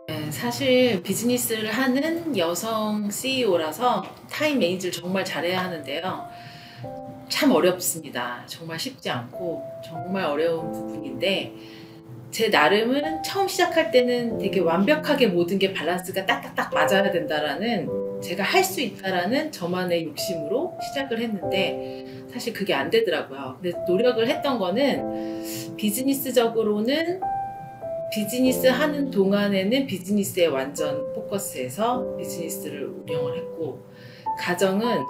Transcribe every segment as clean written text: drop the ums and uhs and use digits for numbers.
네, 사실 비즈니스를 하는 여성 CEO라서 타임 매니지를 정말 잘해야 하는데요. 참 어렵습니다. 정말 쉽지 않고 정말 어려운 부분인데 제 나름은 처음 시작할 때는 되게 완벽하게 모든 게 밸런스가 딱딱딱 맞아야 된다라는, 제가 할 수 있다라는 저만의 욕심으로 시작을 했는데 사실 그게 안 되더라고요. 근데 노력을 했던 거는 비즈니스적으로는 비즈니스 하는 동안에는 비즈니스에 완전 포커스해서 비즈니스를 운영을 했고, 가정은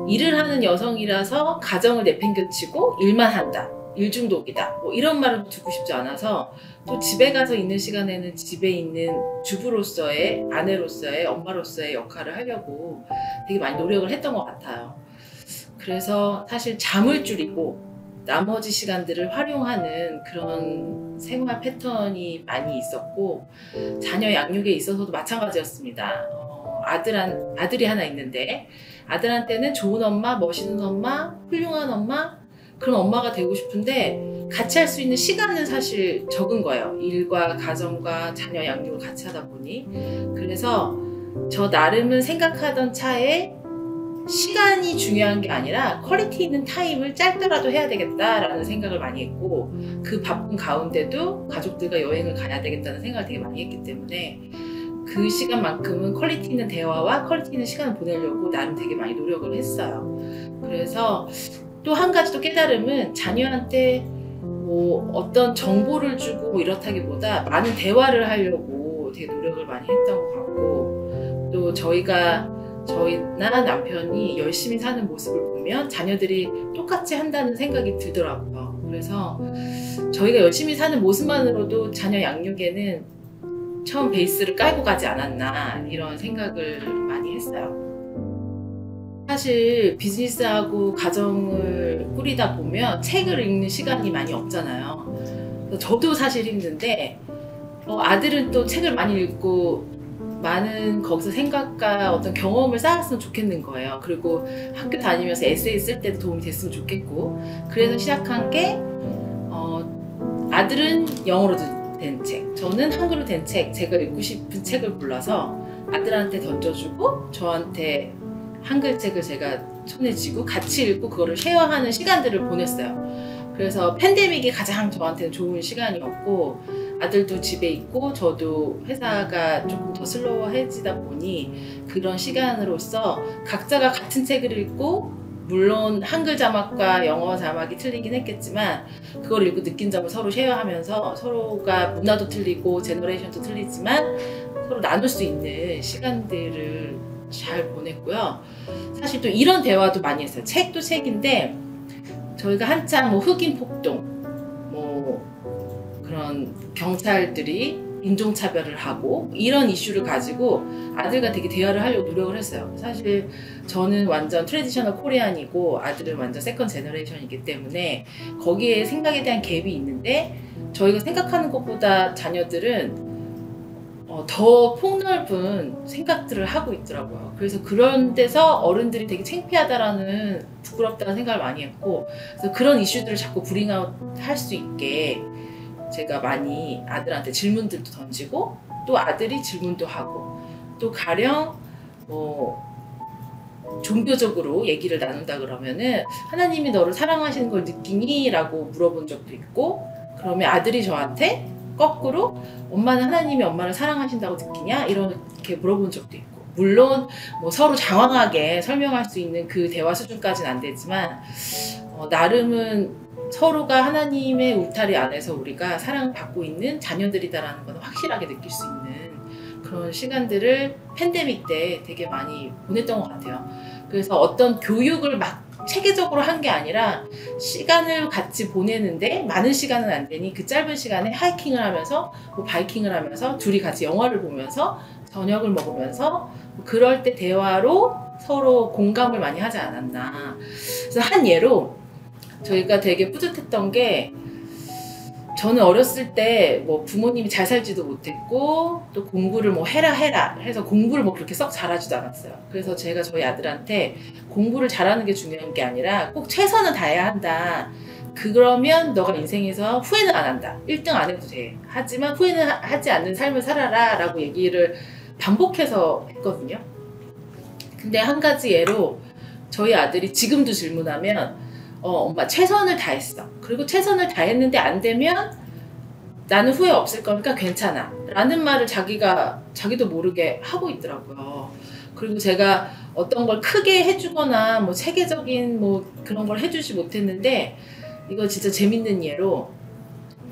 일을 하는 여성이라서 가정을 내팽겨치고 일만 한다, 일 중독이다, 뭐 이런 말을 듣고 싶지 않아서 또 집에 가서 있는 시간에는 집에 있는 주부로서의, 아내로서의, 엄마로서의 역할을 하려고 되게 많이 노력을 했던 것 같아요. 그래서 사실 잠을 줄이고 나머지 시간들을 활용하는 그런 생활 패턴이 많이 있었고, 자녀 양육에 있어서도 마찬가지였습니다. 아들이 하나 있는데 아들한테는 좋은 엄마, 멋있는 엄마, 훌륭한 엄마, 그런 엄마가 되고 싶은데 같이 할 수 있는 시간은 사실 적은 거예요. 일과 가정과 자녀 양육을 같이 하다 보니. 그래서 저 나름은 생각하던 차에 시간이 중요한 게 아니라 퀄리티 있는 타임을 짧더라도 해야 되겠다라는 생각을 많이 했고, 그 바쁜 가운데도 가족들과 여행을 가야 되겠다는 생각을 되게 많이 했기 때문에 그 시간만큼은 퀄리티 있는 대화와 퀄리티 있는 시간을 보내려고 나름 되게 많이 노력을 했어요. 그래서 또 한 가지 또 깨달음은, 자녀한테 뭐 어떤 정보를 주고 뭐 이렇다기보다 많은 대화를 하려고 되게 노력을 많이 했던 것 같고, 또 저희나 남편이 열심히 사는 모습을 보면 자녀들이 똑같이 한다는 생각이 들더라고요. 그래서 저희가 열심히 사는 모습만으로도 자녀 양육에는 처음 베이스를 깔고 가지 않았나, 이런 생각을 많이 했어요. 사실 비즈니스하고 가정을 꾸리다 보면 책을 읽는 시간이 많이 없잖아요. 저도 사실 힘든데 아들은 또 책을 많이 읽고 많은 거기서 생각과 어떤 경험을 쌓았으면 좋겠는 거예요. 그리고 학교 다니면서 에세이 쓸 때도 도움이 됐으면 좋겠고, 그래서 시작한 게 아들은 영어로 된 책, 저는 한글로 된 책, 제가 읽고 싶은 책을 골라서 아들한테 던져주고 저한테 한글책을 제가 손에 쥐고 같이 읽고 그거를 쉐어하는 시간들을 보냈어요. 그래서 팬데믹이 가장 저한테는 좋은 시간이었고, 아들도 집에 있고 저도 회사가 조금 더 슬로우해지다 보니 그런 시간으로서 각자가 같은 책을 읽고, 물론 한글 자막과 영어 자막이 틀리긴 했겠지만 그걸 읽고 느낀 점을 서로 쉐어하면서, 서로가 문화도 틀리고 제너레이션도 틀리지만 서로 나눌 수 있는 시간들을 잘 보냈고요. 사실 또 이런 대화도 많이 했어요. 책도 책인데 저희가 한참 뭐 흑인 폭동, 뭐 그런 경찰들이 인종차별을 하고 이런 이슈를 가지고 아들과 되게 대화를 하려고 노력을 했어요. 사실 저는 완전 트래디셔널 코리안이고 아들은 완전 세컨 제너레이션이기 때문에 거기에 생각에 대한 갭이 있는데, 저희가 생각하는 것보다 자녀들은 더 폭넓은 생각들을 하고 있더라고요. 그래서 그런 데서 어른들이 되게 창피하다라는, 부끄럽다는 생각을 많이 했고, 그래서 그런 이슈들을 자꾸 브링아웃 할 수 있게 제가 많이 아들한테 질문들도 던지고, 또 아들이 질문도 하고, 또 가령 뭐 종교적으로 얘기를 나눈다 그러면은 하나님이 너를 사랑하시는 걸 느끼니? 라고 물어본 적도 있고, 그러면 아들이 저한테 거꾸로 엄마는 하나님이 엄마를 사랑하신다고 느끼냐? 이렇게 물어본 적도 있고, 물론 뭐 서로 장황하게 설명할 수 있는 그 대화 수준까지는 안 되지만 나름은 서로가 하나님의 울타리 안에서 우리가 사랑받고 있는 자녀들이다라는 건 확실하게 느낄 수 있는 그런 시간들을 팬데믹 때 되게 많이 보냈던 것 같아요. 그래서 어떤 교육을 막 체계적으로 한 게 아니라 시간을 같이 보내는데 많은 시간은 안 되니 그 짧은 시간에 하이킹을 하면서 뭐 바이킹을 하면서 둘이 같이 영화를 보면서 저녁을 먹으면서 그럴 때 대화로 서로 공감을 많이 하지 않았나. 그래서 한 예로 저희가 되게 뿌듯했던 게, 저는 어렸을 때 뭐 부모님이 잘 살지도 못했고 또 공부를 뭐 해라 해서 공부를 뭐 그렇게 썩 잘하지도 않았어요. 그래서 제가 저희 아들한테 공부를 잘하는 게 중요한 게 아니라 꼭 최선을 다해야 한다. 그러면 너가 인생에서 후회는 안 한다. 1등 안 해도 돼. 하지만 후회는 하지 않는 삶을 살아라 라고 얘기를 반복해서 했거든요. 근데 한 가지 예로 저희 아들이 지금도 질문하면 엄마 최선을 다했어. 그리고 최선을 다했는데 안 되면 나는 후회 없을 거니까 괜찮아 라는 말을 자기도 모르게 하고 있더라고요. 그리고 제가 어떤 걸 크게 해주거나 뭐 체계적인 뭐 그런 걸 해주지 못했는데, 이거 진짜 재밌는 예로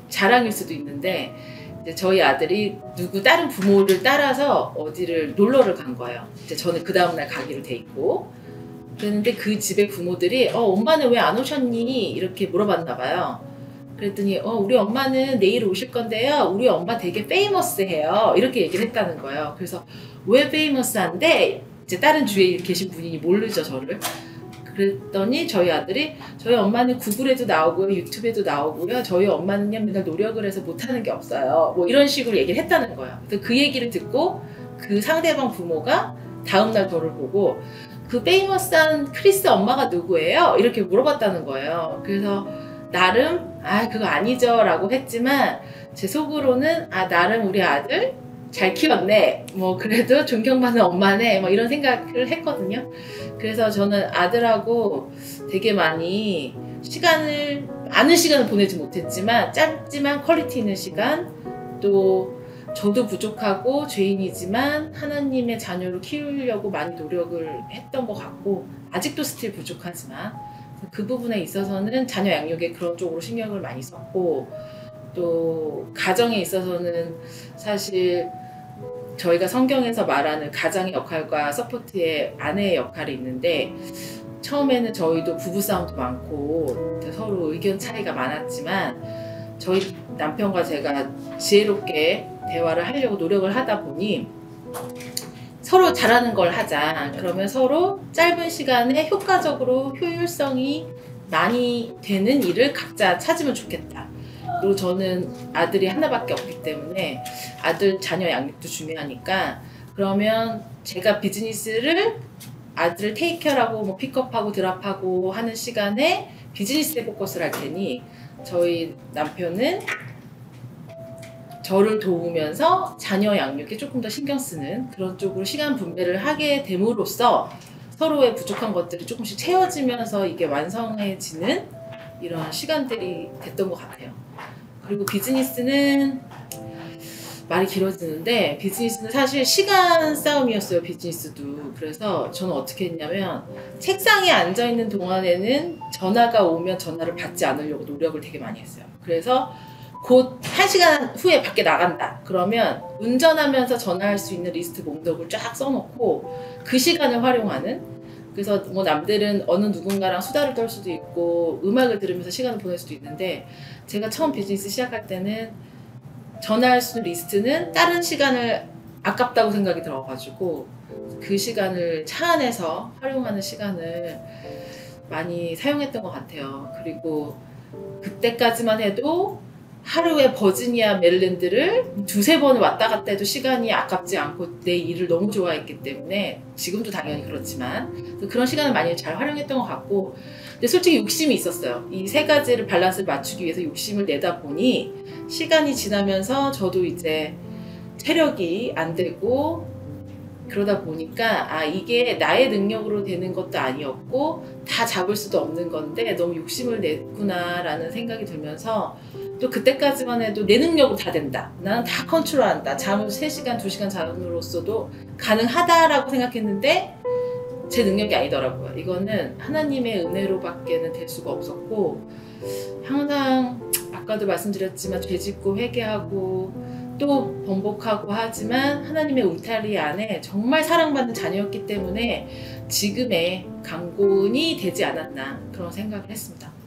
자랑일 수도 있는데, 이제 저희 아들이 다른 부모를 따라서 어디를 놀러를 간 거예요. 이제 저는 그 다음날 가기로 돼 있고, 그랬는데 그 집의 부모들이 엄마는 왜 안 오셨니? 이렇게 물어봤나 봐요. 그랬더니 우리 엄마는 내일 오실 건데요. 우리 엄마 되게 페이머스해요. 이렇게 얘기를 했다는 거예요. 그래서 왜 페이머스한데? 이제 다른 주위에 계신 분이 모르죠, 저를. 그랬더니 저희 아들이 저희 엄마는 구글에도 나오고요, 유튜브에도 나오고요. 저희 엄마는요 맨날 노력을 해서 못하는 게 없어요. 뭐 이런 식으로 얘기를 했다는 거예요. 그래서 그 얘기를 듣고 그 상대방 부모가 다음날 저를 보고 그 페이머스한 크리스 엄마가 누구예요? 이렇게 물어봤다는 거예요. 그래서 나름 그거 아니죠 라고 했지만 제 속으로는 나름 우리 아들 잘 키웠네, 뭐 그래도 존경받는 엄마네, 뭐 이런 생각을 했거든요. 그래서 저는 아들하고 되게 많은 시간을 보내지 못했지만 짧지만 퀄리티 있는 시간, 또 저도 부족하고 죄인이지만 하나님의 자녀로 키우려고 많이 노력을 했던 것 같고, 아직도 스틸 부족하지만 그 부분에 있어서는 자녀 양육에 그런 쪽으로 신경을 많이 썼고, 또 가정에 있어서는 사실 저희가 성경에서 말하는 가장의 역할과 서포트의 아내의 역할이 있는데, 처음에는 저희도 부부싸움도 많고 서로 의견 차이가 많았지만 저희 남편과 제가 지혜롭게 대화를 하려고 노력을 하다 보니 서로 잘하는 걸 하자. 그러면 서로 짧은 시간에 효과적으로 효율성이 많이 되는 일을 각자 찾으면 좋겠다. 그리고 저는 아들이 하나밖에 없기 때문에 아들 자녀 양육도 중요하니까, 그러면 제가 비즈니스를 아들을 테이크케어하고 뭐 픽업하고 드랍하고 하는 시간에 비즈니스에 포커스를 할 테니 저희 남편은 저를 도우면서 자녀 양육에 조금 더 신경 쓰는 그런 쪽으로 시간 분배를 하게 됨으로써 서로의 부족한 것들이 조금씩 채워지면서 이게 완성해지는 이런 시간들이 됐던 것 같아요. 그리고 비즈니스는 말이 길어지는데, 비즈니스는 사실 시간 싸움이었어요, 비즈니스도. 그래서 저는 어떻게 했냐면 책상에 앉아있는 동안에는 전화가 오면 전화를 받지 않으려고 노력을 되게 많이 했어요. 그래서 곧 1시간 후에 밖에 나간다 그러면 운전하면서 전화할 수 있는 리스트 목록을 쫙 써놓고 그 시간을 활용하는, 그래서 뭐 남들은 어느 누군가랑 수다를 떨 수도 있고 음악을 들으면서 시간을 보낼 수도 있는데, 제가 처음 비즈니스 시작할 때는 전화할 수 있는 리스트는 다른 시간을 아깝다고 생각이 들어가지고 그 시간을 차 안에서 활용하는 시간을 많이 사용했던 것 같아요. 그리고 그때까지만 해도 하루에 버지니아 메릴랜드를 2-3번을 왔다 갔다 해도 시간이 아깝지 않고 내 일을 너무 좋아했기 때문에, 지금도 당연히 그렇지만 그런 시간을 많이 잘 활용했던 것 같고, 근데 솔직히 욕심이 있었어요. 이 세 가지를 밸런스를 맞추기 위해서 욕심을 내다 보니 시간이 지나면서 저도 이제 체력이 안 되고, 그러다 보니까 이게 나의 능력으로 되는 것도 아니었고 다 잡을 수도 없는 건데 너무 욕심을 냈구나 라는 생각이 들면서, 또 그때까지만 해도 내 능력으로 다 된다, 나는 다 컨트롤한다, 잠을 3시간 2시간 잠으로써도 가능하다라고 생각했는데 제 능력이 아니더라고요. 이거는 하나님의 은혜로밖에는 될 수가 없었고, 항상 아까도 말씀드렸지만 죄짓고 회개하고 또 번복하고 하지만 하나님의 울타리 안에 정말 사랑받는 자녀였기 때문에 지금의 강군이 되지 않았나 그런 생각을 했습니다.